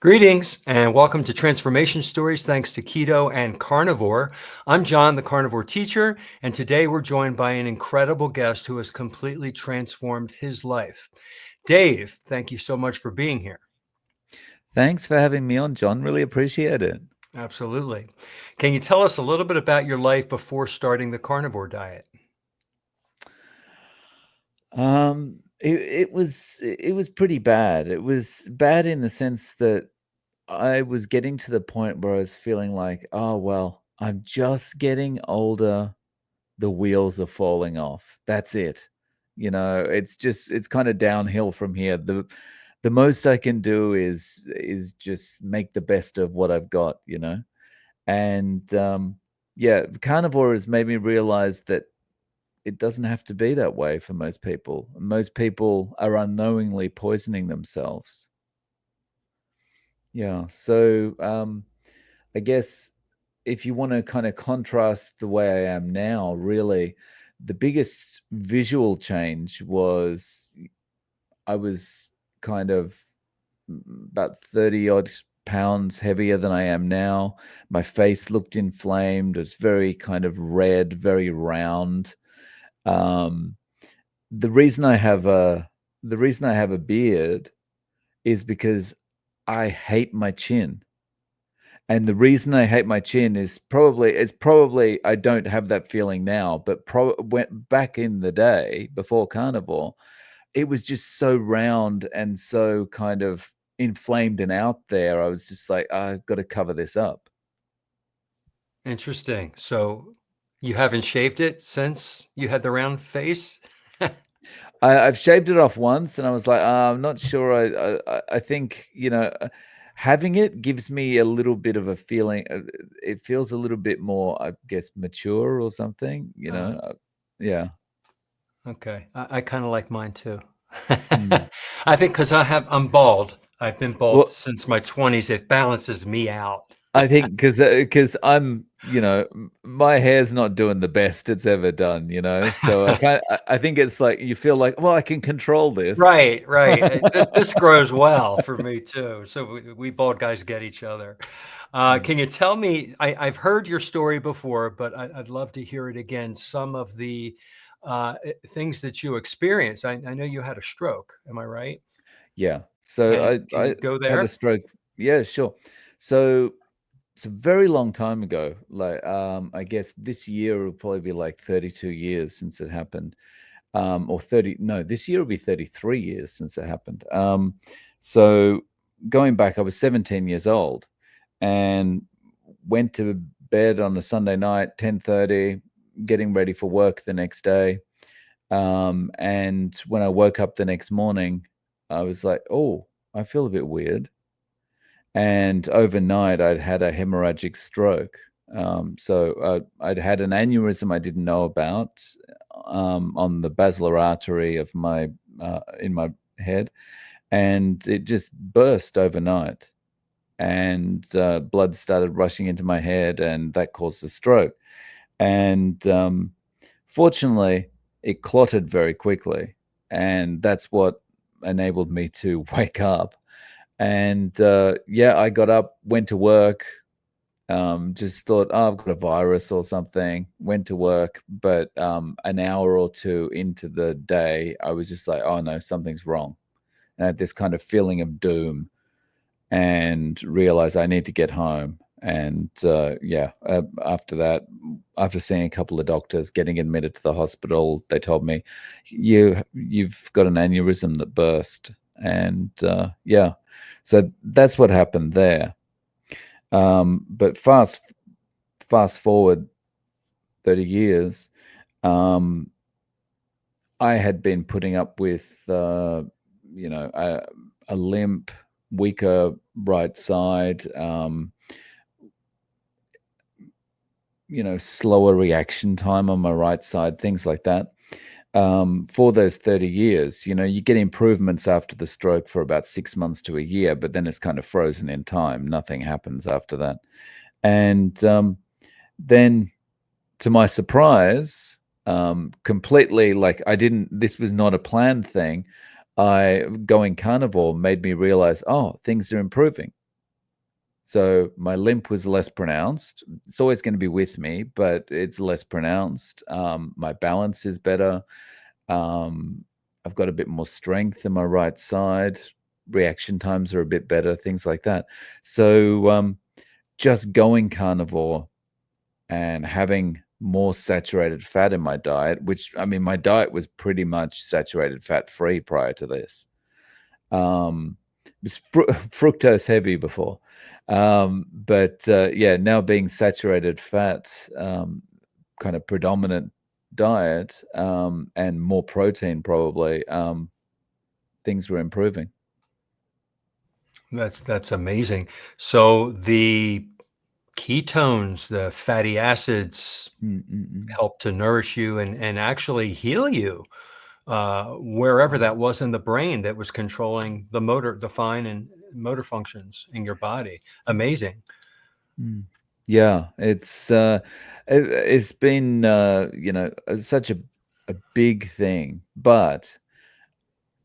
Greetings and welcome to Transformation Stories thanks to Keto and Carnivore. I'm John, the Carnivore teacher, and today we're joined by an incredible guest who has completely transformed his life. Dave, thank you so much for being here. Thanks for having me on, John. Really appreciate it. Absolutely. Can you tell us a little bit about your life before starting the carnivore diet? It was pretty bad. It was bad in the sense that I was getting to the point where I was feeling like, oh well, I'm just getting older. The wheels are falling off. That's it. It's kind of downhill from here. The most I can do is just make the best of what I've got. And yeah, carnivore has made me realize that it doesn't have to be that way for most people. Most people are unknowingly poisoning themselves. Yeah. So I guess if you want to kind of contrast the way I am now, really, the biggest visual change was I was kind of about 30 odd pounds heavier than I am now. My face looked inflamed. It was very kind of red, very round. Um, the reason I have a beard is because I hate my chin. And the reason I hate my chin is probably I don't have that feeling now, but went back in the day before carnivore, it was just so round and so kind of inflamed and out there. I was just like, I've got to cover this up. Interesting. So you haven't shaved it since you had the round face? I've shaved it off once, and I was like, I'm not sure. I think having it gives me a little bit of a feeling. It feels a little bit more, I guess, mature or something. Uh, Yeah. okay. I kind of like mine too. Mm. I think because I'm bald. I've been bald Well, since my 20s. It balances me out. I think because I'm, my hair's not doing the best it's ever done. So I think it's like you feel like, well, I can control this. Right, right. This grows well for me too. So we bald guys get each other. Mm. Can you tell me? I've heard your story before, but I'd love to hear it again. Some of the things that you experienced. I know you had a stroke. Am I right? Yeah. So And I can you I go had a there? stroke. Yeah, sure. So it's a very long time ago. Like, I guess this year will probably be like 32 years since it happened. Or 30, no, this year will be 33 years since it happened. So going back, I was 17 years old and went to bed on a Sunday night, 10:30, getting ready for work the next day. And when I woke up the next morning, I was like, oh, I feel a bit weird. And overnight, I'd had a hemorrhagic stroke. I'd had an aneurysm I didn't know about on the basilar artery of my in my head, and it just burst overnight, and blood started rushing into my head, and that caused a stroke. And fortunately, it clotted very quickly, and that's what enabled me to wake up. And yeah, I got up, went to work, just thought, oh, I've got a virus or something. Went to work, but an hour or two into the day, I was just like, oh no, something's wrong. And I had this kind of feeling of doom and realized I need to get home. And yeah, after that, after seeing a couple of doctors, getting admitted to the hospital, they told me, you've got an aneurysm that burst. And yeah, so that's what happened there. But fast forward 30 years, um, I had been putting up with a limp, weaker right side, slower reaction time on my right side, things like that. For those 30 years, you get improvements after the stroke for about 6 months to a year, but then it's kind of frozen in time. Nothing happens after that. And then, to my surprise, completely like this was not a planned thing. Going carnivore made me realize, oh, things are improving. So my limp was less pronounced. It's always going to be with me, but it's less pronounced. My balance is better. Um, I've got a bit more strength in my right side. Reaction times are a bit better, things like that. So just going carnivore and having more saturated fat in my diet, which, I mean, my diet was pretty much saturated fat free prior to this. It was fructose heavy before. But yeah, now being saturated fat, kind of predominant diet, and more protein probably, things were improving. That's amazing. So the ketones, the fatty acids Mm-mm-mm. help to nourish you and actually heal you, wherever that was in the brain that was controlling the motor, the fine and motor functions in your body. Amazing. Mm. Yeah, it's been such a big thing, but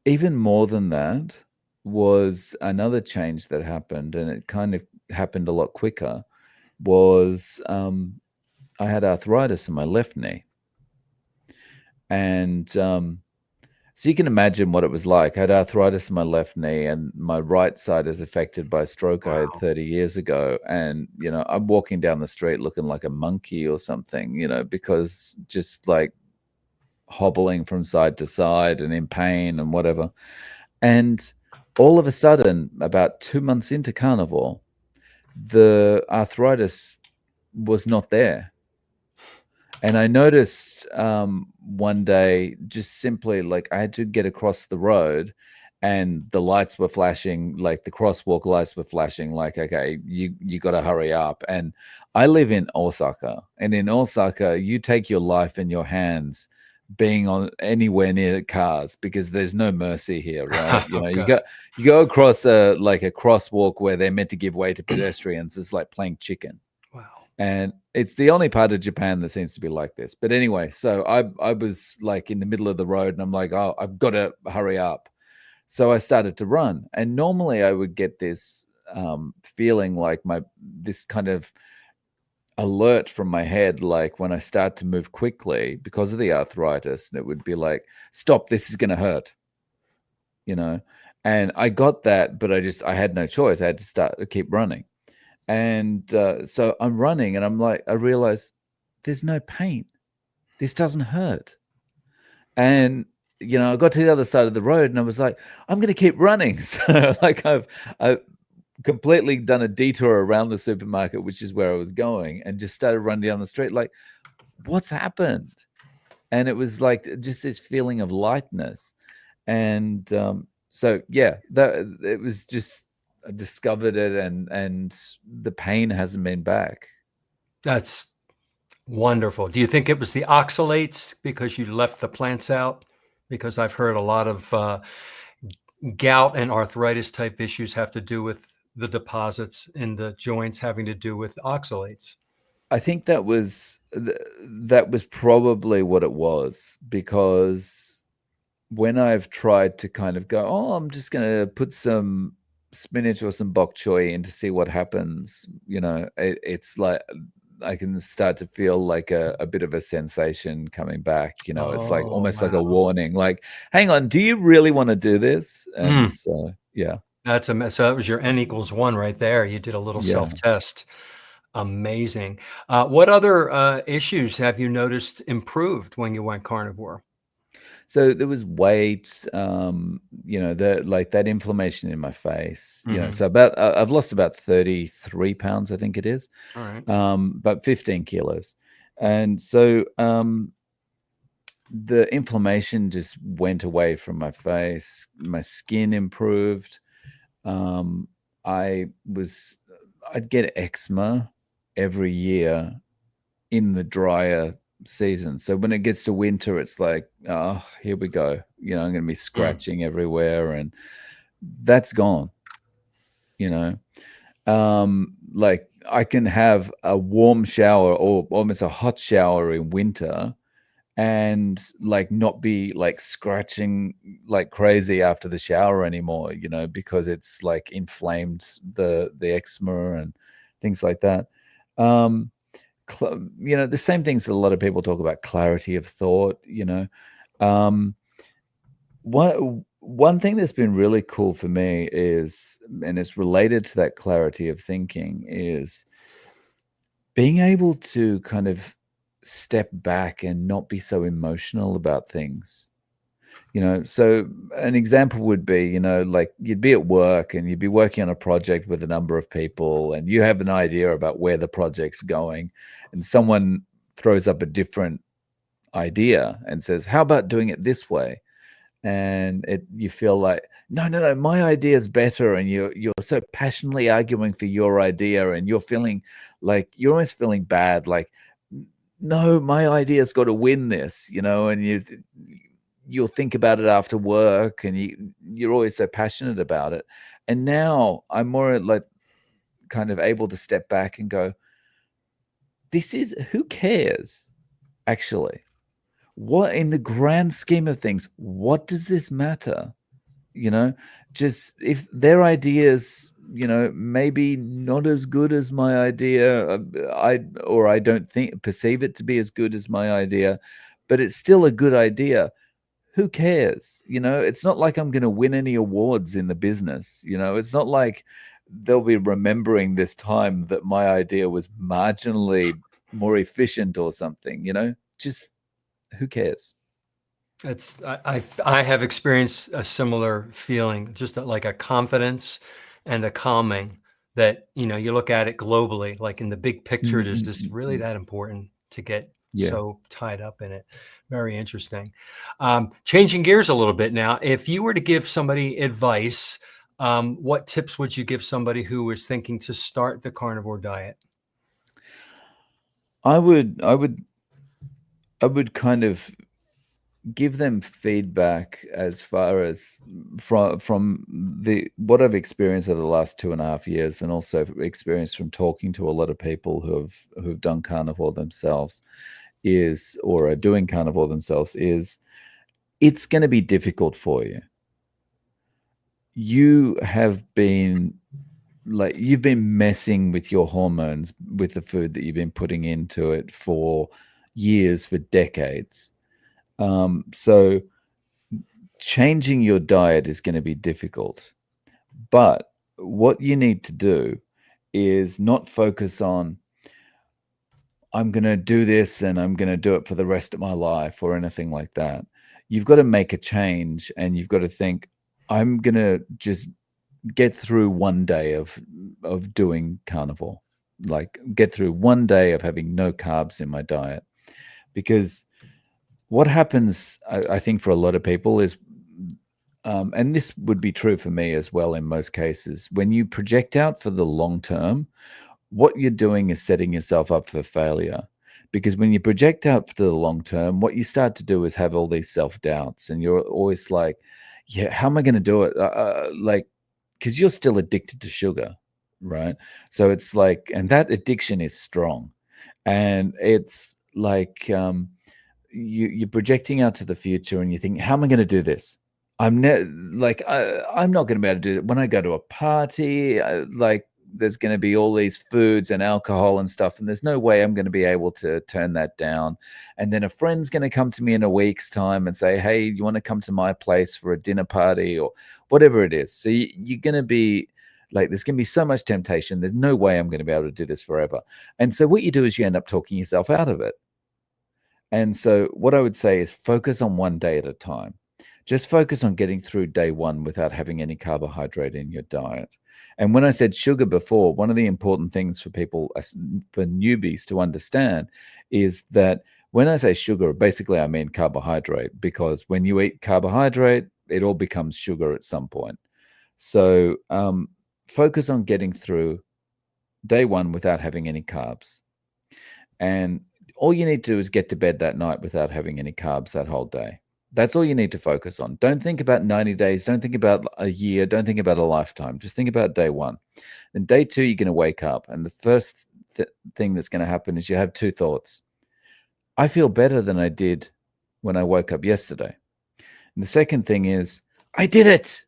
even more than that was another change that happened, and it kind of happened a lot quicker. Was I had arthritis in my left knee, and so you can imagine what it was like. I had arthritis in my left knee, and my right side is affected by a stroke I had Wow. 30 years ago. And, I'm walking down the street looking like a monkey or something, because just like hobbling from side to side and in pain and whatever. And all of a sudden, about 2 months into carnivore, the arthritis was not there. And I noticed one day, just simply like I had to get across the road and the lights were flashing, like the crosswalk lights were flashing, like, okay, you got to hurry up. And I live in Osaka, and in Osaka, you take your life in your hands being on anywhere near cars because there's no mercy here, right? Oh, You God. go across like a crosswalk where they're meant to give way to pedestrians. It's like playing chicken. Wow. And it's the only part of Japan that seems to be like this. But anyway, so I was like in the middle of the road, and I'm like, oh, I've got to hurry up. So I started to run, and normally I would get this feeling like this kind of alert from my head, like when I start to move quickly because of the arthritis, and it would be like, stop, this is going to hurt, you know. And I got that, but I had no choice. I had to keep running. And so I'm running, and I'm like, I realize there's no pain. This doesn't hurt. And I got to the other side of the road, and I was like, I'm going to keep running. So like I've completely done a detour around the supermarket, which is where I was going, and just started running down the street. Like, what's happened? And it was like just this feeling of lightness. And so yeah, that it was just I discovered it, and the pain hasn't been back. That's wonderful. Do you think it was the oxalates because you left the plants out? Because I've heard a lot of gout and arthritis type issues have to do with the deposits in the joints having to do with oxalates. I think that was probably what it was, because when I've tried to kind of go, oh, I'm just going to put some spinach or some bok choy in to see what happens, it's like I can start to feel like a bit of a sensation coming back. It's like Oh, almost like a wow. warning, like, hang on, do you really want to do this? Mm, And so, yeah, that's a mess. So that was your N=1 right there. You did a little yeah. self-test. Amazing. What other issues have you noticed improved when you went carnivore? So there was weight, that inflammation in my face, Mhm. so I've lost about 33 pounds, I think it is, All right. but 15 kilos. And so the inflammation just went away from my face. My skin improved. Um, I was, I'd get eczema every year in the drier season. So when it gets to winter, it's like, oh, here we go. I'm going to be Mm. scratching everywhere, and that's gone. You like I can have a warm shower or almost a hot shower in winter, and like not be like scratching like crazy after the shower anymore, because it's like inflamed the eczema and things like that. Um, the same things that a lot of people talk about, clarity of thought. Um, one thing that's been really cool for me is, and it's related to that clarity of thinking, is being able to kind of step back and not be so emotional about things. So an example would be, like you'd be at work and you'd be working on a project with a number of people and you have an idea about where the project's going, and someone throws up a different idea and says, how about doing it this way? And you feel like, no, my idea is better, and you're so passionately arguing for your idea, and you're feeling like you're almost feeling bad, like, no, my idea's got to win this, and you'll think about it after work, and you're always so passionate about it. And now I'm more like kind of able to step back and go, who cares actually? What, in the grand scheme of things, what does this matter? Just if their ideas, maybe not as good as my idea, I don't perceive it to be as good as my idea, but it's still a good idea. Who cares? It's not like I'm going to win any awards in the business. It's not like they'll be remembering this time that my idea was marginally more efficient or something. Just who cares? I have experienced a similar feeling, just like a confidence and a calming that, you look at it globally, like in the big picture, is this really that important to get Yeah. so tied up in it? Very interesting. Changing gears a little bit now, if you were to give somebody advice, what tips would you give somebody who was thinking to start the carnivore diet? I would kind of give them feedback as far as from the what I've experienced over the last 2.5 years, and also experience from talking to a lot of people who've done carnivore themselves, or are doing carnivore themselves, is it's going to be difficult for you. You've been messing with your hormones with the food that you've been putting into it for years, for decades. So changing your diet is going to be difficult. But what you need to do is not focus on, I'm going to do this and I'm going to do it for the rest of my life or anything like that. You've got to make a change, and you've got to think, I'm going to just get through one day of doing carnivore, like get through one day of having no carbs in my diet. Because what happens, I think, for a lot of people is, and this would be true for me as well in most cases, when you project out for the long term, what you're doing is setting yourself up for failure. Because when you project out for the long term, what you start to do is have all these self-doubts, and you're always like, yeah, how am I going to do it? Like, because you're still addicted to sugar, right? So it's like, and that addiction is strong. And it's like, you're projecting out to the future, and you think, how am I going to do this? I'm not going to be able to do it when I go to a party. Like, there's going to be all these foods and alcohol and stuff, and there's no way I'm going to be able to turn that down. And then a friend's going to come to me in a week's time and say, hey, you want to come to my place for a dinner party or whatever it is? So you're going to be like, there's going to be so much temptation. There's no way I'm going to be able to do this forever. And so what you do is you end up talking yourself out of it. And so what I would say is focus on one day at a time. Just focus on getting through day one without having any carbohydrate in your diet. And when I said sugar before, one of the important things for people, for newbies to understand, is that when I say sugar, basically I mean carbohydrate, because when you eat carbohydrate, it all becomes sugar at some point. So focus on getting through day one without having any carbs. And all you need to do is get to bed that night without having any carbs that whole day. That's all you need to focus on. Don't think about 90 days. Don't think about a year. Don't think about a lifetime. Just think about day one. Then day two, you're going to wake up. And the first thing that's going to happen is you have two thoughts. I feel better than I did when I woke up yesterday. And the second thing is, I did it.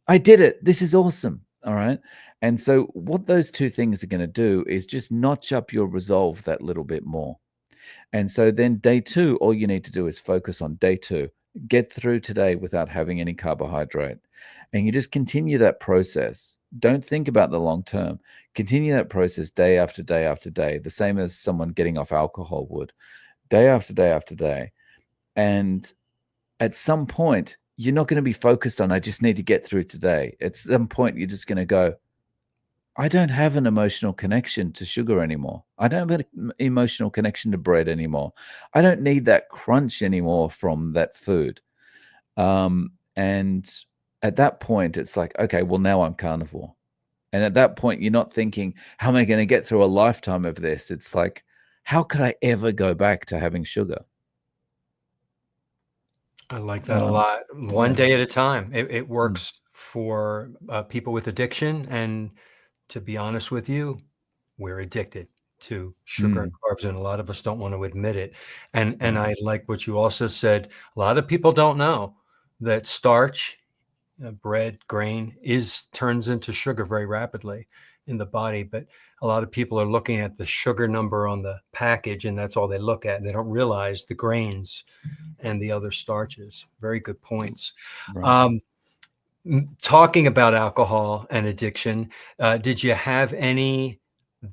I did it. This is awesome. All right. And so, what those two things are going to do is just notch up your resolve that little bit more. And so, then day two, all you need to do is focus on day two, get through today without having any carbohydrate. And you just continue that process. Don't think about the long term. Continue that process day after day after day, the same as someone getting off alcohol would, day after day after day. And at some point, you're not going to be focused on, I just need to get through today. At some point, you're just going to go, I don't have an emotional connection to sugar anymore. I don't have an emotional connection to bread anymore. I don't need that crunch anymore from that food. And at that point, it's like, okay, well, now I'm carnivore. And at that point, you're not thinking, how am I going to get through a lifetime of this? It's like, how could I ever go back to having sugar? I like that a lot. One Yeah. day at a time. It Mm. works for people with addiction. And to be honest with you, we're addicted to sugar and Mm. carbs, and a lot of us don't want to admit it. And Right. I like what you also said. A lot of people don't know that starch, bread, grain turns into sugar very rapidly in the body. But a lot of people are looking at the sugar number on the package, and that's all they look at. They don't realize the grains and the other starches. Very good points. Right. Um, Talking about alcohol and addiction, did you have any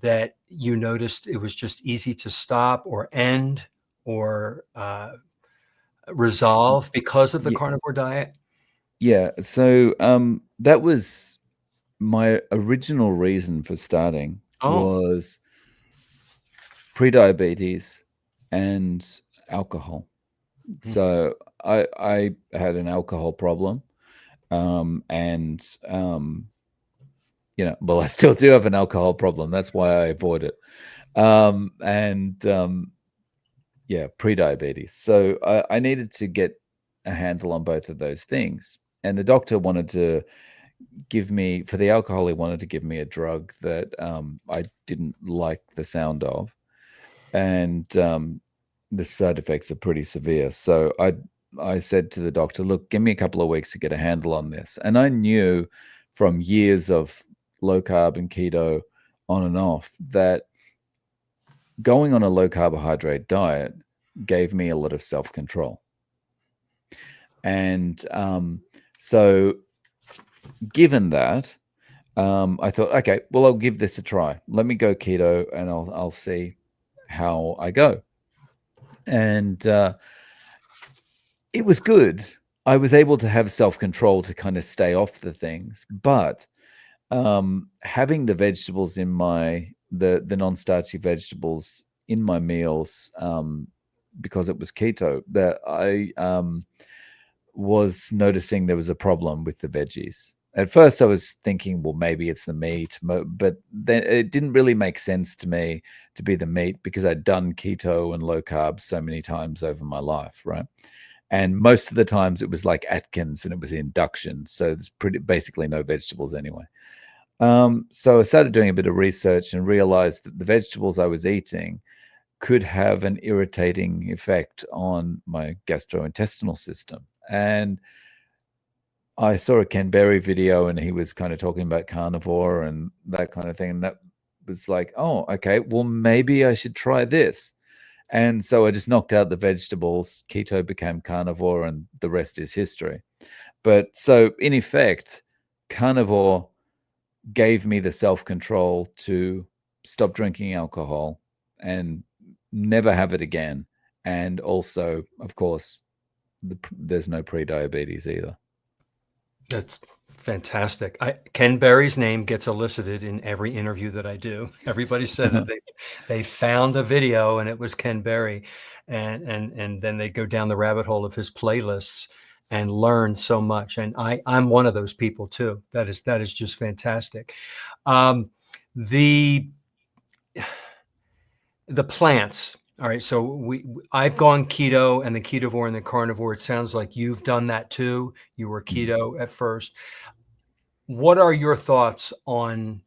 that you noticed it was just easy to stop or end or Y- resolve because of the y- carnivore diet? Yeah. So that was my original reason for starting Oh, was prediabetes and alcohol. mhm. So I had an alcohol problem, and well, I still do have an alcohol problem. That's why I avoid it. And Yeah, pre-diabetes. So I needed to get a handle on both of those things. And the doctor wanted to give me, for the alcohol, he wanted to give me a drug that I didn't like the sound of. And the side effects are pretty severe. So I said to the doctor, look, give me a couple of weeks to get a handle on this. And I knew from years of low carb and keto on and off that going on a low carbohydrate diet gave me a lot of self control. And so, given that, I thought, okay, well, I'll give this a try. Let me go keto, and I'll see how I go. And it was good. I was able to have self control to kind of stay off the things, but having the vegetables in the non starchy vegetables in my meals, because it was keto, that I was noticing there was a problem with the veggies. At first, I was thinking, well, maybe it's the meat, but then it didn't really make sense to me to be the meat because I'd done keto and low carb so many times over my life, right? And most of the times it was like Atkins and it was induction, so there's basically no vegetables anyway. So I started doing a bit of research and realized that the vegetables I was eating could have an irritating effect on my gastrointestinal system. And I saw a Ken Berry video and he was kind of talking about carnivore and that kind of thing. And that was like, oh, okay, well, maybe I should try this. And so I just knocked out the vegetables. Keto became carnivore, and the rest is history. But so, in effect, carnivore gave me the self control to stop drinking alcohol and never have it again. And also, of course, there's no pre diabetes either. That's fantastic. Ken Berry's name gets elicited in every interview that I do. Everybody said that they found a video and it was Ken Berry, and then they go down the rabbit hole of his playlists and learn so much. And I'm one of those people too. That is just fantastic. Um, the the plants. All right, so I've gone keto and the ketovore and the carnivore. It sounds like you've done that too. You were Mm. keto at first. What are your thoughts on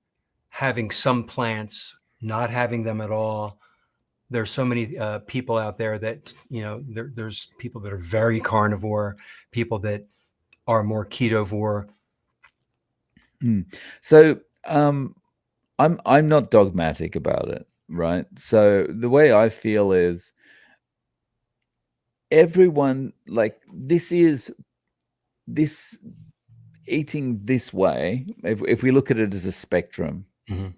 having some plants, not having them at all? there's so many people out there that, there's people that are very carnivore, people that are more ketovore. So I'm not dogmatic about it, right? So the way I feel is everyone, like, this eating this way, if we look at it as a spectrum, Mhm.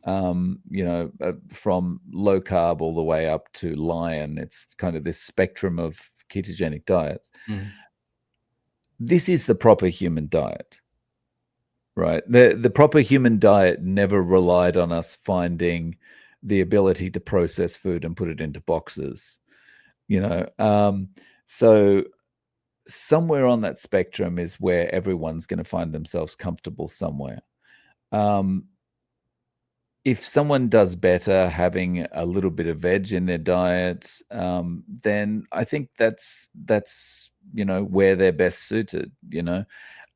from low carb all the way up to lion, it's kind of this spectrum of ketogenic diets. Mhm. This is the proper human diet, right? The proper human diet never relied on us finding the ability to process food and put it into boxes, you know. So somewhere on that spectrum is where everyone's going to find themselves comfortable somewhere. Um, if someone does better having a little bit of veg in their diet, then I think that's where they're best suited.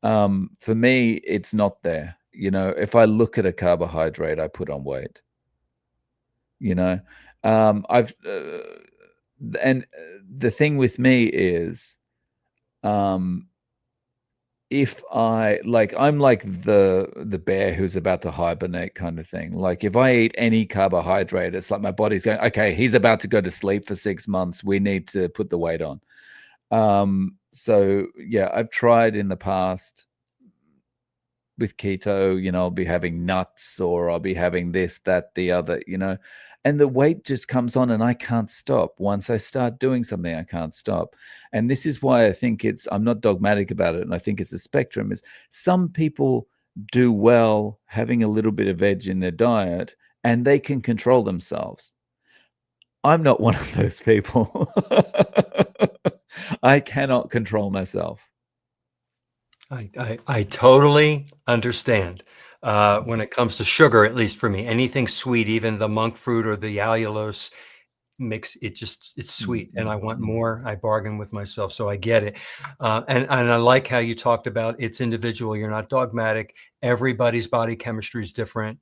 For me, it's not there. If I look at a carbohydrate, I put on weight. I've and the thing with me is, um, if I'm like the bear who's about to hibernate kind of thing. Like if I eat any carbohydrate, it's like my body's going, okay, he's about to go to sleep for 6 months. We need to put the weight on. So yeah, I've tried in the past with keto, I'll be having nuts or I'll be having this, that, the other, and the weight just comes on and I can't stop. Once I start doing something, I can't stop. And this is why I think I'm not dogmatic about it. And I think it's a spectrum is some people do well having a little bit of veg in their diet and they can control themselves. I'm not one of those people. I cannot control myself. I totally understand. When it comes to sugar, at least for me, anything sweet, even the monk fruit or the allulose, makes it it's Mm, sweet, and I mm, want mm, more. I bargain with myself, so I get it. And I like how you talked about it's individual. You're not dogmatic. Everybody's body chemistry is different.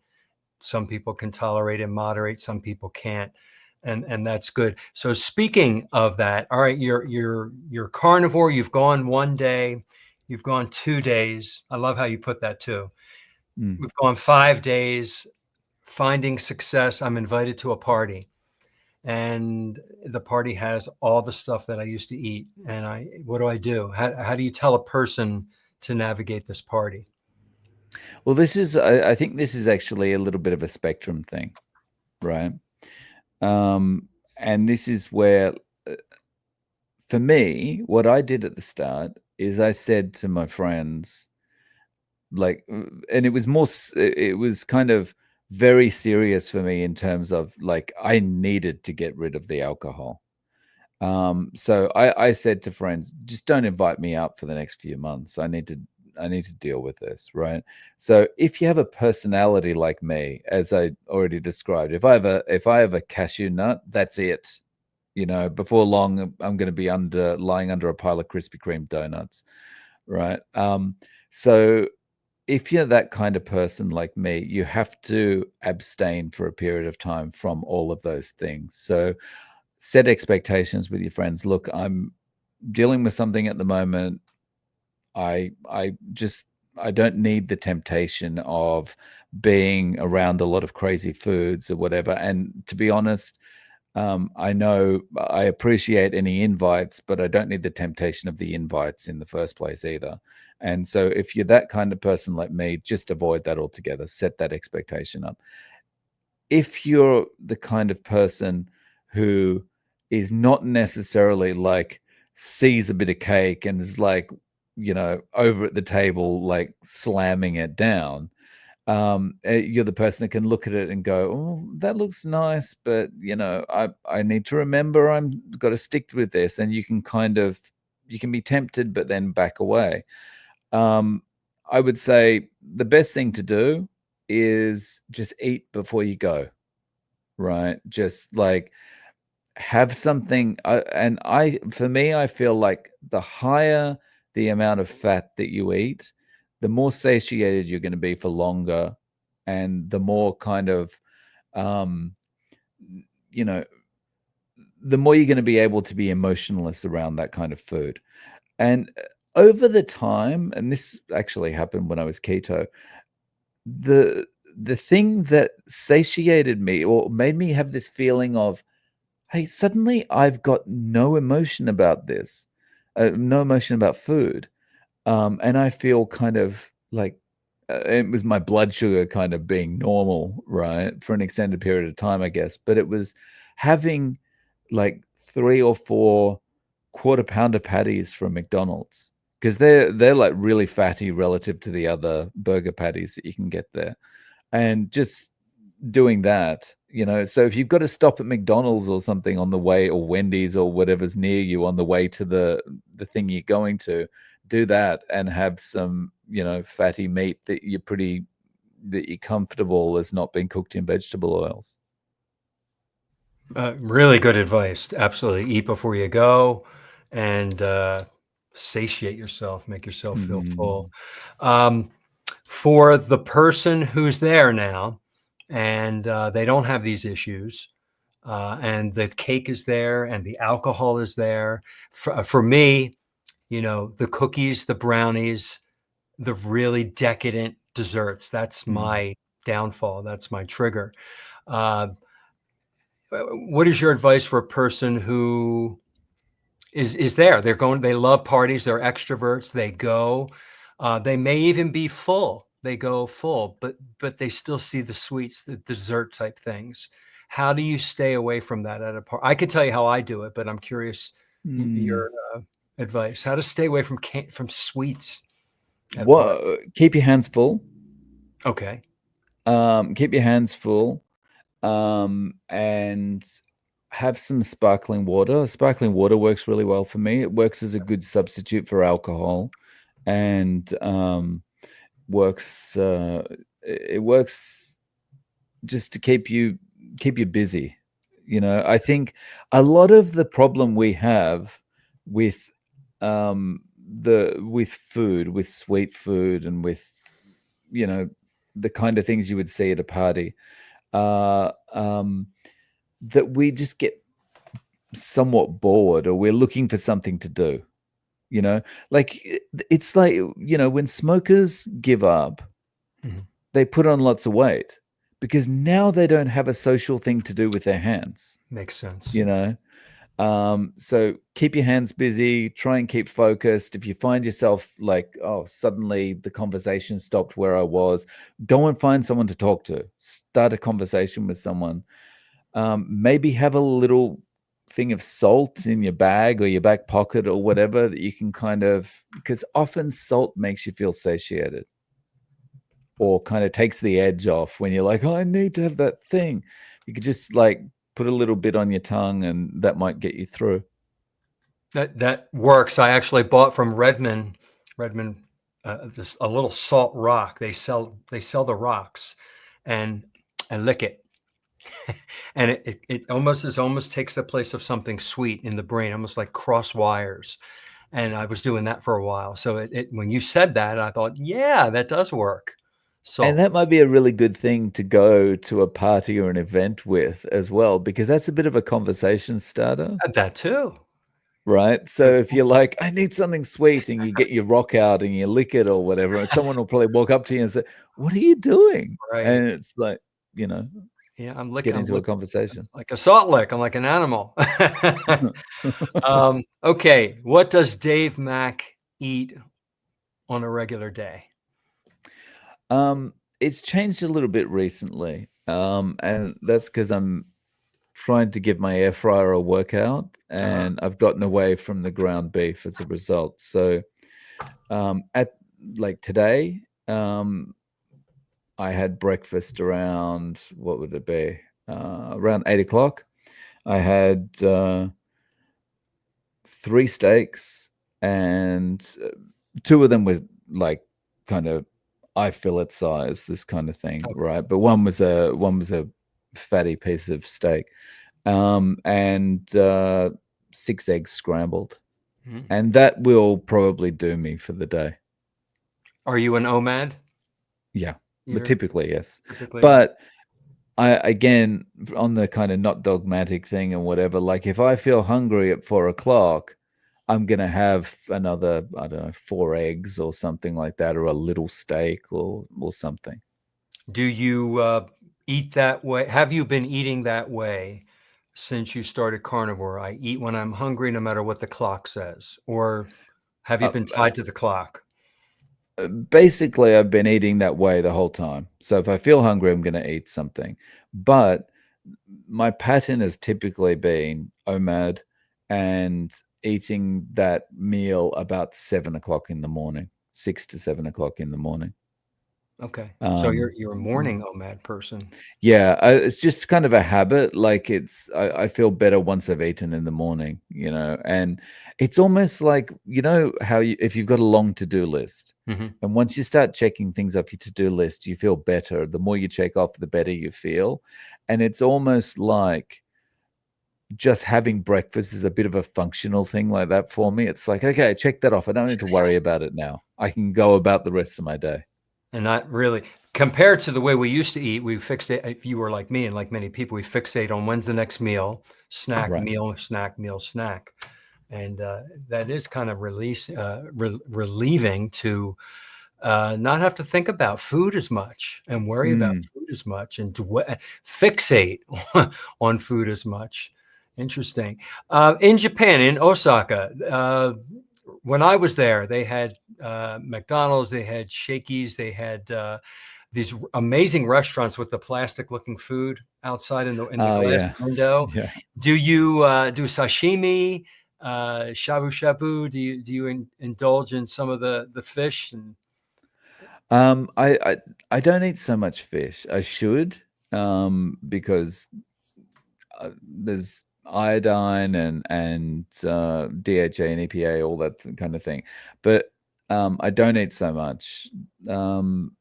Some people can tolerate and moderate, some people can't. And that's good. So speaking of that, all right, you're carnivore, you've gone one day, you've gone 2 days. I love how you put that too. mm. We've gone 5 days, finding success. I'm invited to a party, and the party has all the stuff that I used to eat. And what do I do? How do you tell a person to navigate this party? Well, I think this is actually a little bit of a spectrum thing, right? And this is where, uh, for me, what I did at the start is I said to my friends, like, and it was it was kind of very serious for me in terms of like, I needed to get rid of the alcohol. So I said to friends, just don't invite me out for the next few months. I need to deal with this, right? So if you have a personality like me, as I already described, if I have a cashew nut, that's it. Before long, I'm going to be lying under a pile of Krispy Kreme donuts, right? So if you're that kind of person like me, you have to abstain for a period of time from all of those things. So set expectations with your friends. Look, I'm dealing with something at the moment. I don't need the temptation of being around a lot of crazy foods or whatever. And to be honest, I know I appreciate any invites, but I don't need the temptation of the invites in the first place either. And so if you're that kind of person like me, just avoid that altogether. Set that expectation up. If you're the kind of person who is not necessarily like sees a bit of cake and is like, over at the table, like slamming it down, you're the person that can look at it and go, "Oh, that looks nice, but I need to remember I'm got to stick with this." And you can be tempted, but then back away. Um, I would say the best thing to do is just eat before you go, right? Just like have something. For me, I feel like the higher the amount of fat that you eat, the more satiated you're going to be for longer, and the more kind of, um, you know, the more you're going to be able to be emotionless around that kind of food. And over the time, and this actually happened when I was keto, the the thing that satiated me or made me have this feeling of, hey, suddenly I've got no emotion about this, no emotion about food. And I feel kind of like it was my blood sugar kind of being normal, right, for an extended period of time, I guess. But it was having like 3 or 4 quarter pounder patties from McDonald's because they're like really fatty relative to the other burger patties that you can get there, and just doing that, so if you've got to stop at McDonald's or something on the way, or Wendy's or whatever's near you on the way to the thing you're going to, do that and have some, fatty meat that you're comfortable as not being cooked in vegetable oils. Really good advice. Absolutely. Eat before you go and satiate yourself, make yourself feel full. Mhm. Um, for the person who's there now and they don't have these issues, and the cake is there and the alcohol is there. For me, the cookies, the brownies, the really decadent desserts, that's Mm. my downfall. That's my trigger. Uh, what is your advice for a person who is there? They love parties, they're extroverts, they go, they may even be full. They go full, but they still see the sweets, the dessert type things. How do you stay away from that at a party? I could tell you how I do it, but I'm curious Mm. your advice. How to stay away from sweets at a party? What? Keep your hands full. Okay. Keep your hands full. And have some sparkling water. Sparkling water works really well for me. It works as a good substitute for alcohol, and works. It works just to keep you busy. I think a lot of the problem we have with with food, with sweet food, and with you know the kind of things you would see at a party, uh, that we just get somewhat bored, or we're looking for something to do. You know, it's like, when smokers give up, Mhm. they put on lots of weight because now they don't have a social thing to do with their hands. Makes sense. You know, so keep your hands busy, try and keep focused. If you find yourself like, oh, suddenly the conversation stopped where I was, go and find someone to talk to. Start a conversation with someone. Maybe have a little thing of salt in your bag or your back pocket or whatever that you can because often salt makes you feel satiated, or kind of takes the edge off when you're like, oh, I need to have that thing. You could just like put a little bit on your tongue and that might get you through. That works. I actually bought from Redmond, this a little salt rock. They sell the rocks, and lick it, and it almost takes the place of something sweet in the brain, almost like cross wires. And I was doing that for a while. So when you said that, I thought, yeah, that does work. And Salt. that might be a really good thing to go to a party or an event with as well, because that's a bit of a conversation starter. That too. Right? Good So if you're like, I need something sweet, and you get your rock out and you lick it or whatever, and someone will probably walk up to you and say, what are you doing? right. And it's like, you know, Yeah, get I'm into a licking conversation. like a salt lick. I'm like an animal. Okay, what does Dave Mack eat on a regular day? It's changed a little bit recently. And that's because I'm trying to give my air fryer a workout, Uh, and I've gotten away from the ground beef as a result. So at like today, I had breakfast around, what would it be? Around 8 o'clock. I had 3 steaks, and two of them were like kind of eye fillet size, this kind of thing, okay. right? But one was a fatty piece of steak, and 6 eggs scrambled, Mhm. and that will probably do me for the day. Are you an OMAD Yeah, but eater? typically yes, Typically, yeah. but again, on the kind of not dogmatic thing and whatever, like if I feel hungry at 4 o'clock, I'm gonna have another, I don't know, 4 eggs or something like that, or a little steak or something. Do you eat that way? Have you been eating that way since you started carnivore? I eat when I'm hungry, no matter what the clock says. Or have you Uh, been tied to the clock? Basically, I've been eating that way the whole time. So if I feel hungry, I'm gonna eat something. But my pattern has typically been OMAD and eating that meal about 7 o'clock in the morning, 6 to 7 o'clock in the morning. Okay. So Um, you're a morning OMAD person. yeah, it's just kind of a habit. Like I feel better once I've eaten in the morning, and it's almost like, how if you've got a long to-do list, Hmm. and once you start checking things off your to-do list, you feel better. The more you check off, the better you feel. And it's almost like just having breakfast is a bit of a functional thing like that for me. It's like, okay, check that off. I don't need to worry about it now. I can go about the rest of my day. And not really compared to the way we used to eat, we fixate. If you were like me and like many people, we fixate on when's the next meal, snack, Right. meal, snack, meal, snack. And that is kind of relieving to not have to think about food as much and worry about Mm. food as much and fixate on food as much. Interesting. In Japan, in Osaka, when I was there, they had McDonald's, they had Shakey's, they had these amazing restaurants with the plastic-looking food outside in the Oh, glass yeah. window. Yeah. Do you do sashimi, shabu shabu? Do you indulge in some of the fish? And I don't eat so much fish. I should, because there's iodine and DHA and EPA, all that kind of thing. But I don't eat so much. Um,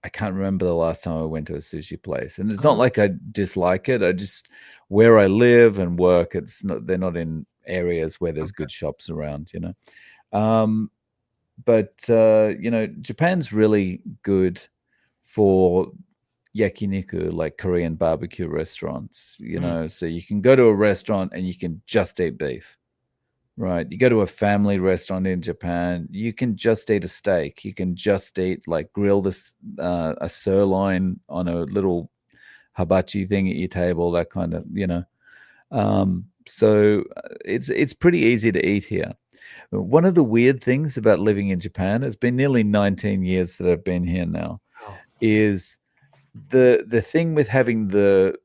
I can't remember the last time I went to a sushi place, and it's not oh, like I dislike it. I just where I live and work, it's not. They're not in areas where there's okay. good shops around. Um, but Japan's really good for yakiniku, like Korean barbecue restaurants. Mm, So you can go to a restaurant and you can just eat beef. Right. You go to a family restaurant in Japan, you can just eat a steak. You can just eat, like, grill this a sirloin on a little hibachi thing at your table, that kind of. So it's pretty easy to eat here. One of the weird things about living in Japan, it's been nearly 19 years that I've been here now, wow. is the thing with having the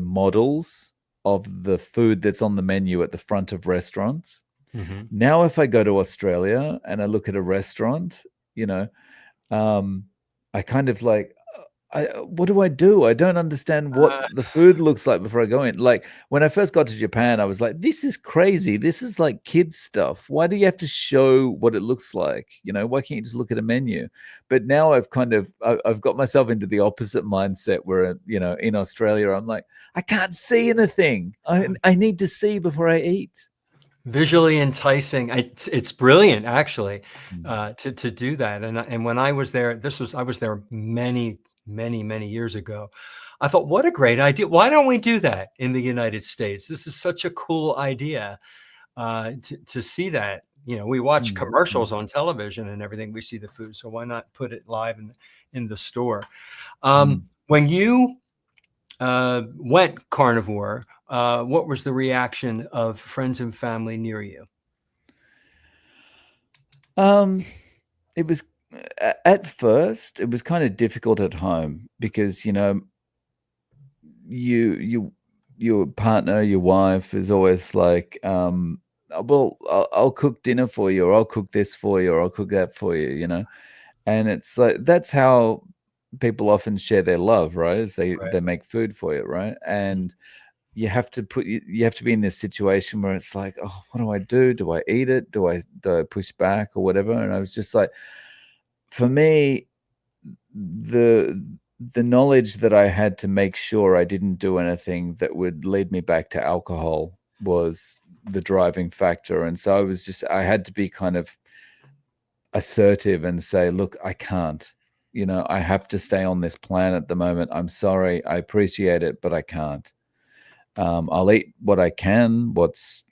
models of the food that's on the menu at the front of restaurants. Hmm. Now, if I go to Australia and I look at a restaurant, you know, um, I kind of like, what do I do? I don't understand what the food looks like before I go in. Like when I first got to Japan, I was like, this is crazy. This is like kids stuff. Why do you have to show what it looks like? Why can't you just look at a menu? But now I've got myself into the opposite mindset where, in Australia, I'm like, I can't see anything. I need to see before I eat. Visually enticing. It's brilliant, actually, Mm. to do that. And when I was there, I was there many, many, many years ago. I thought, what a great idea! Why don't we do that in the United States? This is such a cool idea to see that. We watch Mm, mm, commercials on television and everything. We see the food, so why not put it live in the store? mm. When you went carnivore, what was the reaction of friends and family near you? Um, it was at first it was kind of difficult at home because you your partner, your wife is always like, well, I'll cook dinner for you, or I'll cook this for you, or I'll cook that for you. And it's like that's how people often share their love, right? Is they Right. they make food for you, right? And you have to be in this situation where it's like, oh, what do I do? Do I eat it? Do I push back or whatever? And I was just like, for me, the the knowledge that I had to make sure I didn't do anything that would lead me back to alcohol was the driving factor. And so I had to be kind of assertive and say, look, I can't. I have to stay on this plan at the moment. I'm sorry. I appreciate it, but I can't. I'll eat what I can, what's,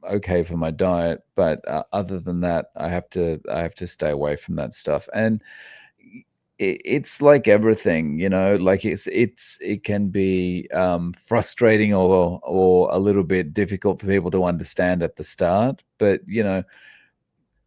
okay for my diet, but other than that, I have to stay away from that stuff. And it's like everything, like it can be frustrating or a little bit difficult for people to understand at the start, but the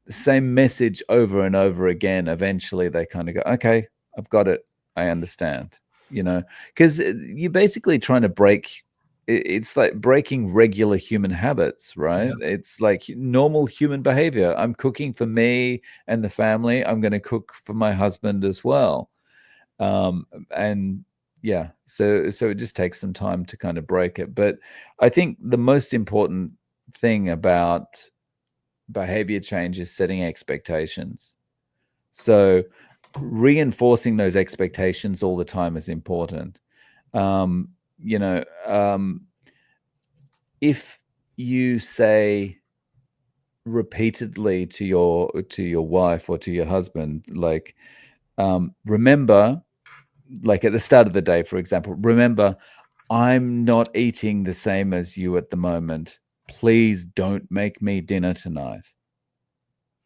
same message over and over again, eventually they kind of go, okay, I've got it, I understand, because you're basically trying to break. It's like breaking regular human habits, right? Yeah. It's like normal human behavior. I'm cooking for me and the family. I'm going to cook for my husband as well. And yeah, so it just takes some time to kind of break it. But I think the most important thing about behavior change is setting expectations. So reinforcing those expectations all the time is important. Um, you know, if you say repeatedly to your wife or to your husband, like, remember, like at the start of the day, for example, remember, I'm not eating the same as you at the moment. Please don't make me dinner tonight.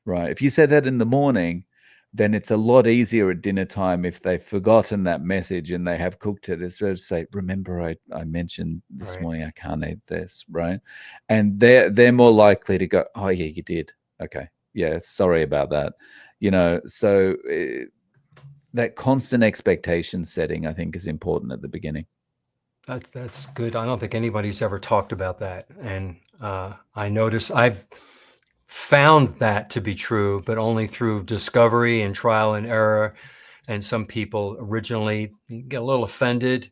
Right. If you say that in the morning, then it's a lot easier at dinner time if they've forgotten that message and they have cooked it. It's better to say, remember, I mentioned this Right. morning I can't eat this, right? And they're more likely to go, oh yeah, you did. Okay. Yeah, sorry about that. So that constant expectation setting, I think, is important at the beginning. That's good. I don't think anybody's ever talked about that, and I notice I've found that to be true, but only through discovery and trial and error. And some people originally get a little offended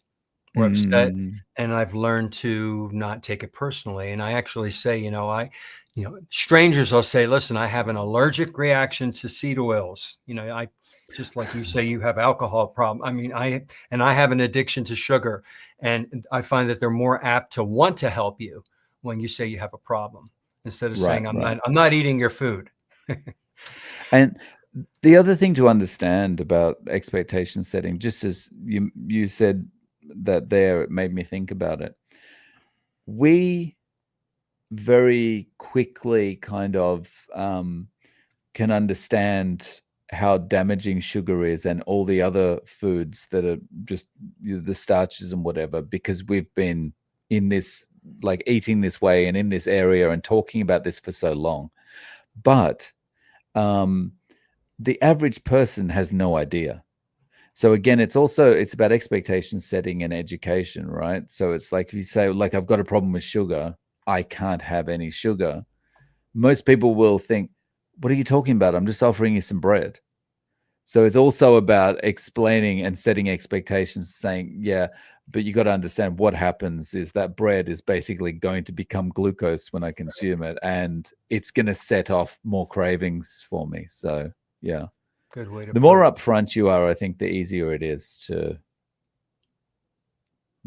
or upset, Mm, and I've learned to not take it personally. And I actually say, strangers, I'll say, listen, I have an allergic reaction to seed oils. I just like you say, you have alcohol problem. I mean, I have an addiction to sugar, and I find that they're more apt to want to help you when you say you have a problem instead of right, saying, right. I'm not eating your food. And the other thing to understand about expectation setting, just as you said that there, it made me think about it. We very quickly kind of can understand how damaging sugar is and all the other foods that are just the starches and whatever, because we've been in this, like eating this way and in this area and talking about this for so long. But um, the average person has no idea. So again, it's about expectation setting and education, right? So it's like if you say, like, I've got a problem with sugar, I can't have any sugar. Most people will think, what are you talking about? I'm just offering you some bread. So it's also about explaining and setting expectations, saying, yeah, but you got to understand what happens is that bread is basically going to become glucose when I consume it, and it's going to set off more cravings for me. So yeah. Good way to The more put it. upfront you are, I think the easier it is to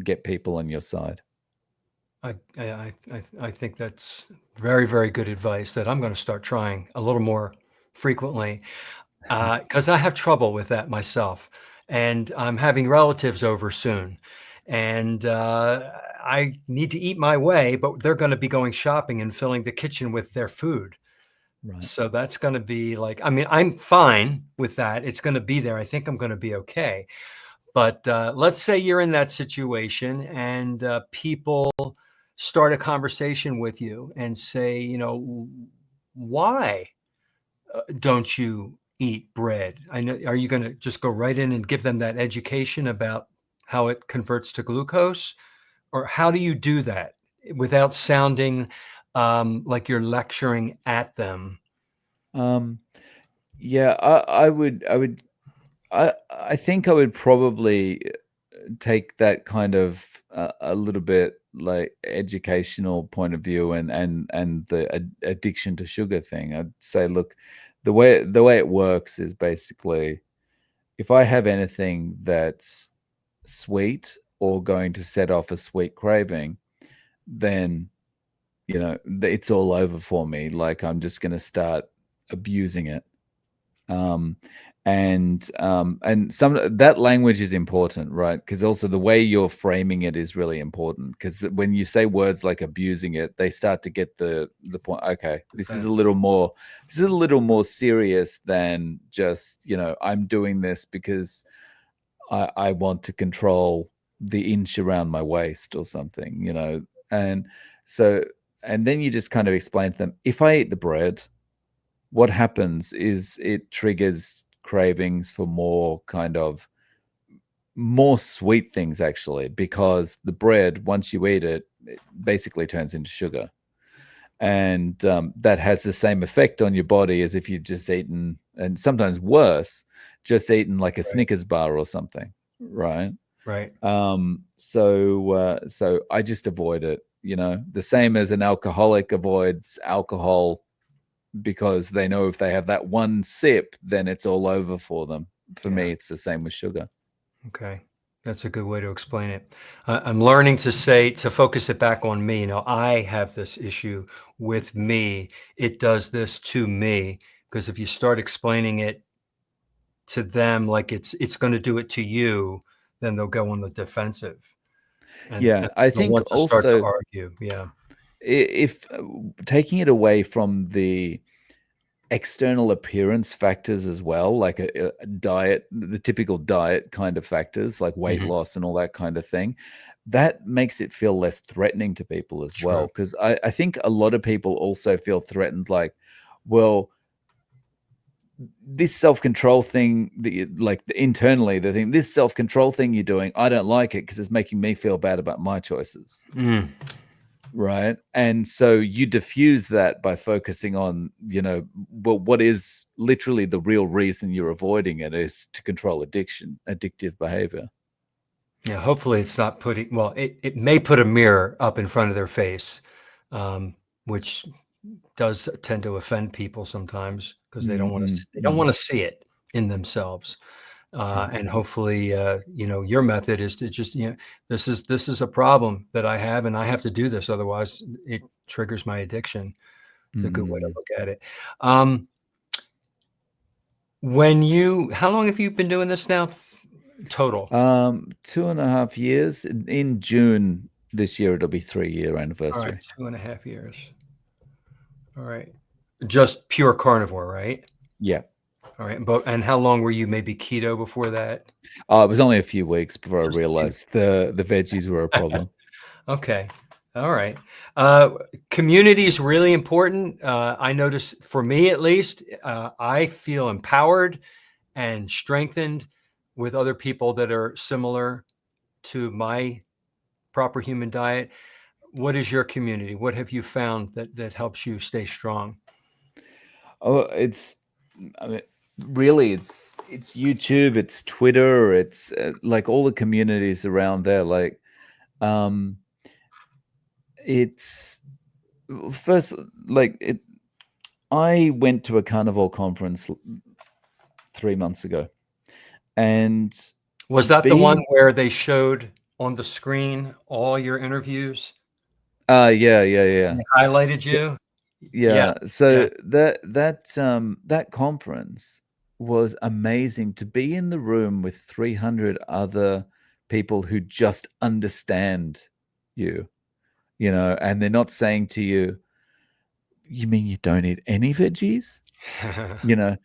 get people on your side. I think that's very, very good advice that I'm going to start trying a little more frequently, because I have trouble with that myself, and I'm having relatives over soon, and I need to eat my way, but they're going to be going shopping and filling the kitchen with their food. Right. So that's going to be like, I mean, I'm fine with that. It's going to be there. I think I'm going to be okay. But let's say you're in that situation and people start a conversation with you and say, why don't you eat bread? I know. Are you going to just go right in and give them that education about how it converts to glucose? Or how do you do that without sounding like you're lecturing at them? Um, yeah, I think I would probably take that kind of a little bit like educational point of view and the addiction to sugar thing. I'd say, look, the way it works is basically if I have anything that's sweet or going to set off a sweet craving, then it's all over for me. Like I'm just going to start abusing it. Um, And some that language is important, right? Because also the way you're framing it is really important, because when you say words like abusing it, they start to get the point. Okay, this is a Defense. little more serious than just, I'm doing this because I want to control the inch around my waist or something, and so and then you just kind of explain to them, if I eat the bread, what happens is it triggers cravings for more sweet things, actually, because the bread, once you eat it, it basically turns into sugar. And that has the same effect on your body as if you've just eaten, and sometimes worse, just eaten like a Right. Snickers bar or something, right? Right. So I just avoid it, the same as an alcoholic avoids alcohol, because they know if they have that one sip, then it's all over for them. For Yeah. me, it's the same with sugar. Okay. That's a good way to explain it. I'm learning to focus it back on me. I have this issue with me. It does this to me. Because if you start explaining it to them like it's going to do it to you, then they'll go on the defensive and Yeah, I they'll think want to start to also, argue. Yeah. if taking it away from the external appearance factors as well, like a diet, the typical diet kind of factors like weight Mhm. loss and all that kind of thing, that makes it feel less threatening to people as True. well. Because I think a lot of people also feel threatened, like, well, this self-control thing that you like, internally they think, this self-control thing you're doing, I don't like it because it's making me feel bad about my choices. Mm. Right. And so you diffuse that by focusing on, well, what is literally the real reason you're avoiding it is to control addictive behavior. Yeah, hopefully it's not putting well, it may put a mirror up in front of their face, um, which does tend to offend people sometimes because Mm, mm, they don't mm, want to see it in themselves. mm, And hopefully, your method is to just, this is a problem that I have, and I have to do this, otherwise it triggers my addiction. It's a good way to mm. look at it. Um, how long have you been doing this now, total? 2.5 years. In June this year, it'll be 3-year All right, anniversary. 2.5 years. All right, just pure carnivore, right? Yeah. All right, and how long were you maybe keto before that? It was only a few weeks before I Just a few. realized the veggies were a problem. Okay. All right. Uh, Community is really important. I notice, for me at least, I feel empowered and strengthened with other people that are similar to my proper human diet. What is your community? What have you found that helps you stay strong? Oh, I mean, really, it's YouTube, it's Twitter, it's like all the communities around there. Like, um, it's first like it. I went to a carnivore conference 3 months ago, and Was that the one being where they showed on the screen all your interviews yeah, yeah, and yeah. they highlighted So, you? Yes. yeah, so Yes. that conference was amazing, to be in the room with 300 other people who just understand you, and they're not saying to you, "You mean you don't eat any veggies?" You know,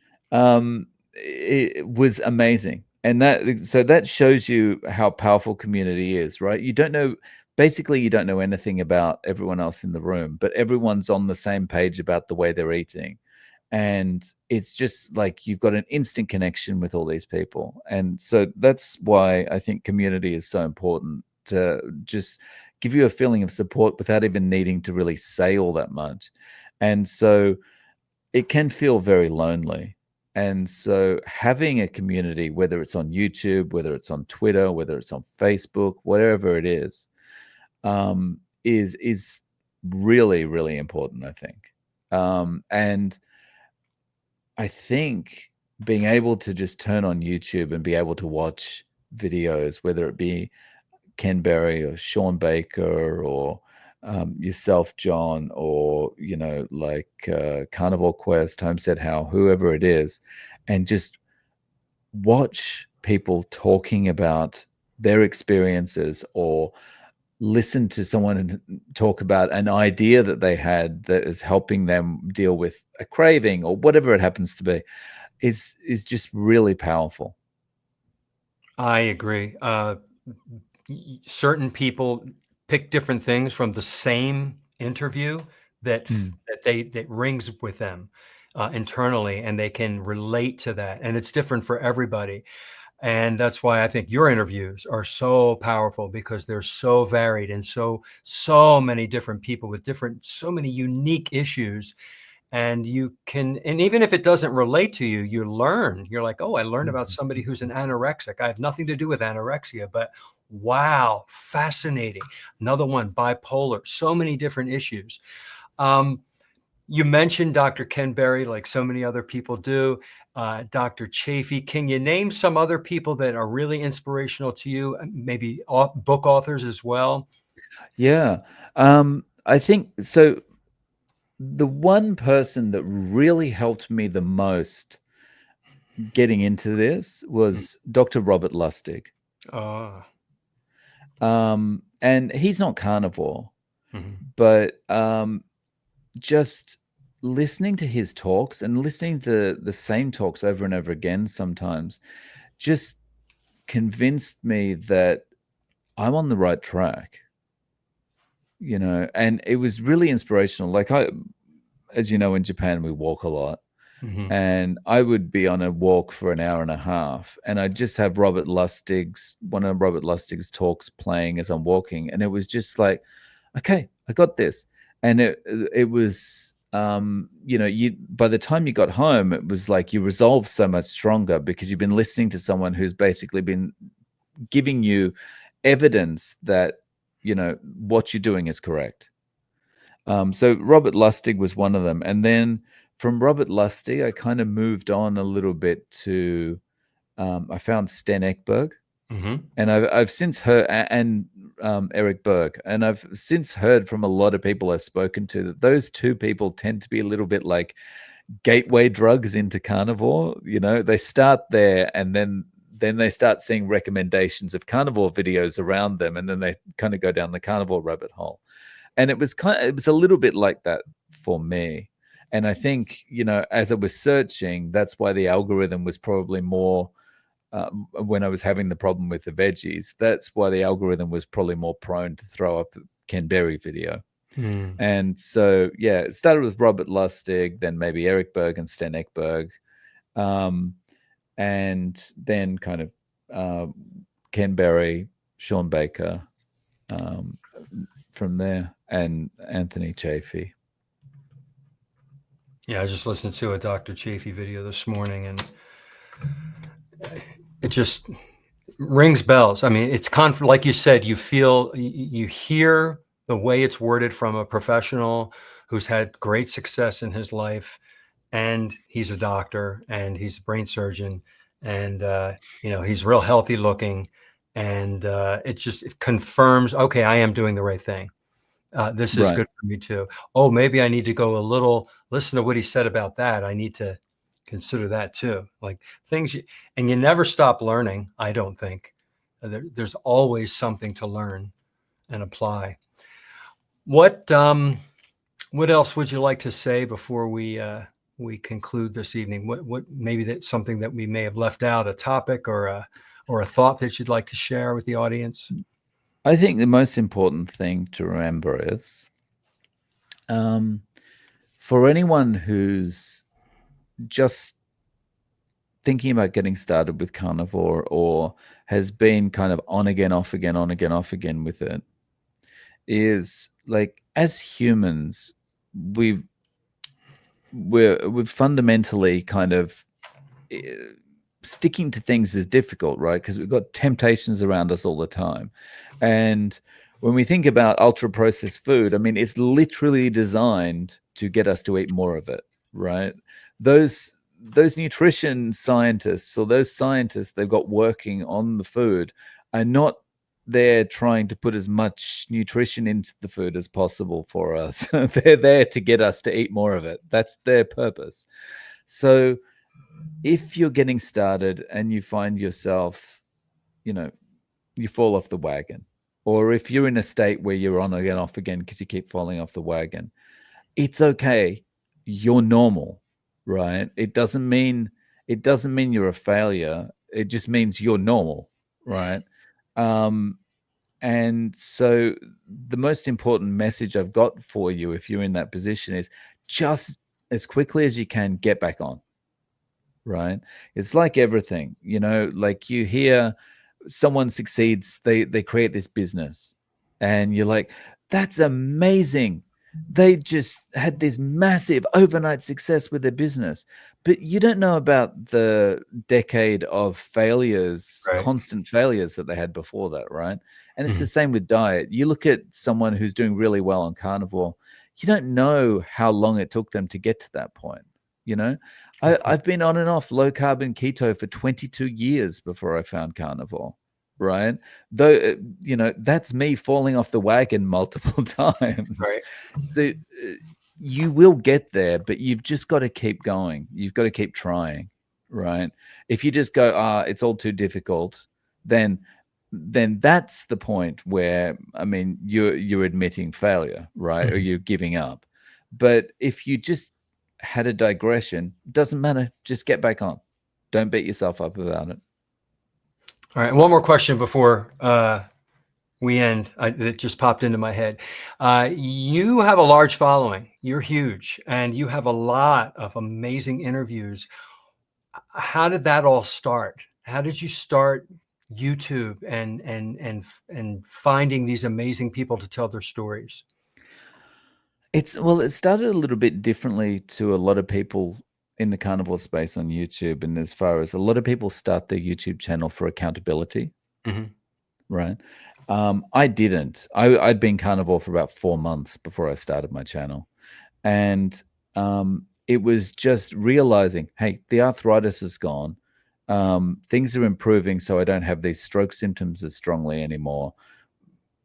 it was amazing. And that shows you how powerful community is, right? Basically, you don't know anything about everyone else in the room, but everyone's on the same page about the way they're eating. And it's just like you've got an instant connection with all these people. And so that's why I think community is so important, to just give you a feeling of support without even needing to really say all that much. And so it can feel very lonely. And so having a community, whether it's on YouTube, whether it's on Twitter, whether it's on Facebook, whatever it is really, really important, I think. And I think being able to just turn on YouTube and be able to watch videos, whether it be Ken Berry or Sean Baker or yourself, John, or like Carnivore Quest, Homestead How, whoever it is, and just watch people talking about their experiences, or listen to someone talk about an idea that they had that is helping them deal with a craving or whatever it happens to be, is just really powerful. I agree. Certain people pick different things from the same interview Mm. that rings with them internally, and they can relate to that. And it's different for everybody. And that's why I think your interviews are so powerful, because they're so varied, and so many different people with so many unique issues. And and even if it doesn't relate to you, you learn. You're like, oh, I learned about somebody who's an anorexic. I have nothing to do with anorexia, but wow, fascinating. Another one, bipolar, so many different issues. Um, you mentioned Dr. Ken Berry, like so many other people do, Dr. Chafee. Can you name some other people that are really inspirational to you? Maybe book authors as well? Yeah. I think so. The one person that really helped me the most getting into this was Dr. Robert Lustig. Uh, And he's not carnivore, mhm. but just listening to his talks and listening to the same talks over and over again sometimes just convinced me that I'm on the right track, and it was really inspirational. Like, as you know, in Japan, we walk a lot. Mhm. And I would be on a walk for an hour and a half, and I'd just have one of Robert Lustig's talks playing as I'm walking, and it was just like, okay, I got this. And it was, you by the time you got home, it was like you resolved so much stronger, because you've been listening to someone who's basically been giving you evidence that what you're doing is correct. So Robert Lustig was one of them, and then from Robert Lustig, I kind of moved on a little bit to I found Sten Ekberg, Mhm. and I've since heard, and Eric Berg, and I've since heard from a lot of people I've spoken to that those two people tend to be a little bit like gateway drugs into carnivore. They start there, and then they start seeing recommendations of carnivore videos around them, and then they kind of go down the carnivore rabbit hole. And it was a little bit like that for me. And I think, as I was searching, that's why the algorithm was probably more, when I was having the problem with the veggies, that's why the algorithm was probably more prone to throw up a Ken Berry video. Mm. And so, yeah, it started with Robert Lustig, then maybe Eric Berg and Sten Ekberg, and then kind of Ken Berry, Sean Baker, um, from there, and Anthony Chafee. Yeah, I just listened to a Dr. Chafee video this morning, and it just rings bells. I mean, it's like you said, you hear the way it's worded from a professional who's had great success in his life, and he's a doctor, and he's a brain surgeon, and he's real healthy looking, and it confirms, okay, I am doing the right thing. This is Right. good for me too. Oh, maybe I need to go listen to what he said about that. I need to consider that too. Like and you never stop learning, I don't think. There's always something to learn and apply. What else would you like to say before we conclude this evening? What maybe that's something that we may have left out, a topic or a thought that you'd like to share with the audience? I think the most important thing to remember is, for anyone who's just thinking about getting started with carnivore, or has been kind of on again, off again, on again, off again with it, is like, as humans, we've we're fundamentally kind of, eh, sticking to things is difficult, right? Because we've got temptations around us all the time. And when we think about ultra processed food, I mean, it's literally designed to get us to eat more of it, right? Those nutrition scientists, or those scientists they've got working on the food, are not there trying to put as much nutrition into the food as possible for us. They're there to get us to eat more of it. That's their purpose. So if you're getting started and you find yourself, you know, you fall off the wagon, or if you're in a state where you're on again, off again because you keep falling off the wagon, it's okay. You're normal, right? It doesn't mean you're a failure. It just means you're normal, right? Um, and so the most important message I've got for you, if you're in that position, is just as quickly as you can, get back on, right? It's like everything, like you hear someone succeeds, they create this business, and you're like, that's amazing. They just had this massive overnight success with their business. But you don't know about the decade of failures, Right. constant failures that they had before that, right? And it's the Mhm. same with diet. You look at someone who's doing really well on carnivore, you don't know how long it took them to get to that point, you know? Okay. I've been on and off low carb and keto for 22 years before I found carnivore, right? Though, that's me falling off the wagon multiple times. Right. So you will get there, but you've just got to keep going. You've got to keep trying, right? If you just go, it's all too difficult, then that's the point where, I mean, you're admitting failure, right? Or Mhm. you're giving up. But if you just had a digression, doesn't matter. Just get back on. Don't beat yourself up about it. All right. One more question before we end. It just popped into my head. You have a large following. You're huge, and you have a lot of amazing interviews. How did that all start? How did you start YouTube and finding these amazing people to tell their stories? It started a little bit differently to a lot of people in the carnivore space on YouTube. And as far as a lot of people start their YouTube channel for accountability, Mhm. right? I didn't. I'd been carnivore for about 4 months before I started my channel. And it was just realizing, hey, the arthritis is gone. Things are improving, so I don't have these stroke symptoms as strongly anymore.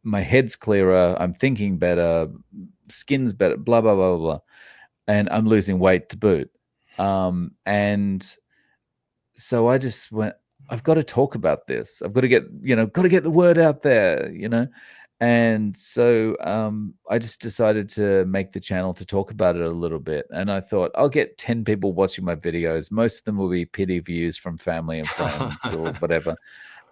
My head's clearer. I'm thinking better. Skin's better. Blah blah blah blah blah. And I'm losing weight to boot. And so I just went, I've got to talk about this. I've got to get the word out there. And so I just decided to make the channel to talk about it a little bit. And I thought, I'll get 10 people watching my videos. Most of them will be pity views from family and friends or whatever.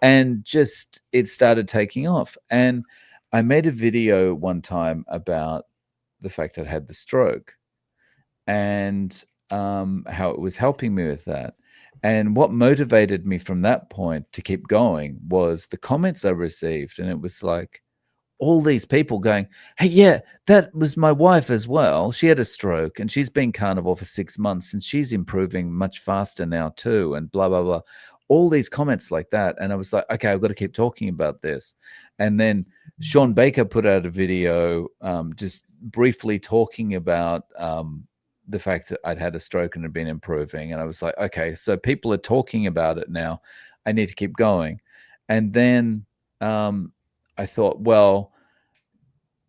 And just it started taking off. And I made a video one time about the fact I'd had the stroke and how it was helping me with that. And what motivated me from that point to keep going was the comments I received. And it was like all these people going, hey, yeah, that was my wife as well. She had a stroke and she's been carnivore for 6 months and she's improving much faster now too. And blah, blah, blah. All these comments like that. And I was like, okay, I've got to keep talking about this. And then Sean Baker put out a video just briefly talking about the fact that I'd had a stroke and had been improving. And I was like, okay, so people are talking about it now. I need to keep going. And then I thought, well,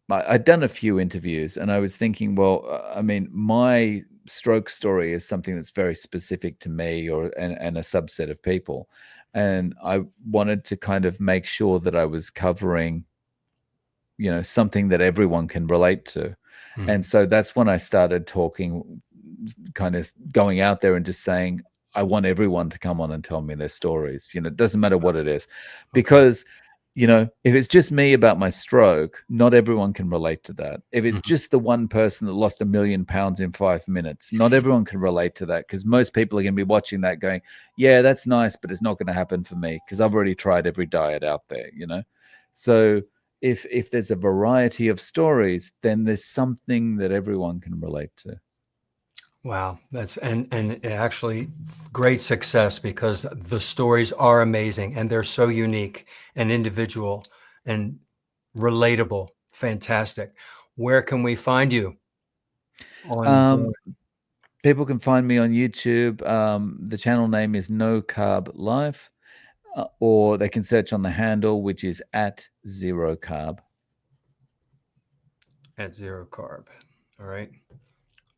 I'd done a few interviews and I was thinking, well, I mean, my stroke story is something that's very specific to me and a subset of people. And I wanted to kind of make sure that I was covering, something that everyone can relate to. And Mhm. so that's when I started talking, kind of going out there and just saying, I want everyone to come on and tell me their stories. It doesn't matter what it is. Okay. Because, if it's just me about my stroke, not everyone can relate to that. If it's Mhm. just the one person that lost 1,000,000 pounds in 5 minutes, not everyone can relate to that because most people are going to be watching that going, yeah, that's nice, but it's not going to happen for me because I've already tried every diet out there. So if there's a variety of stories, then there's something that everyone can relate to. Wow, that's and actually great success because the stories are amazing and they're so unique and individual and relatable. Fantastic. Where can we find you on? Um, People can find me on YouTube. The channel name is No Carb Life, or they can search on the handle, which is at Zero Carb. At Zero Carb. All right.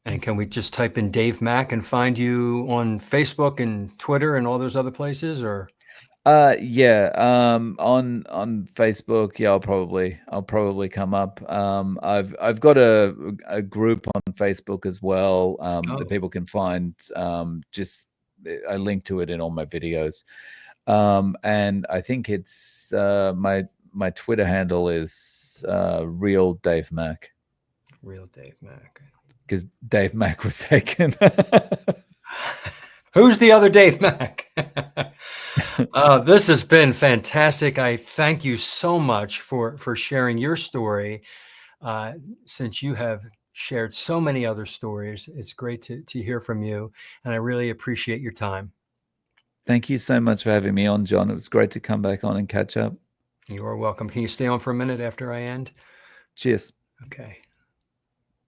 And can we just type in Dave Mack and find you on Facebook and Twitter and all those other places, or? Yeah, on Facebook, yeah, I'll probably come up. I've got a group on Facebook as well, that Oh, people can find. Just I link to it in all my videos. And I think it's my Twitter handle is real Dave Mack, real Dave Mack. because Dave Mack was taken. Who's the other Dave Mack? This has been fantastic. I thank you so much for sharing your story. Uh, since you have shared so many other stories, it's great to hear from you, and I really appreciate your time. Thank you so much for having me on, John. It was great to come back on and catch up. You are welcome. Can you stay on for a minute after I end? Cheers. Okay.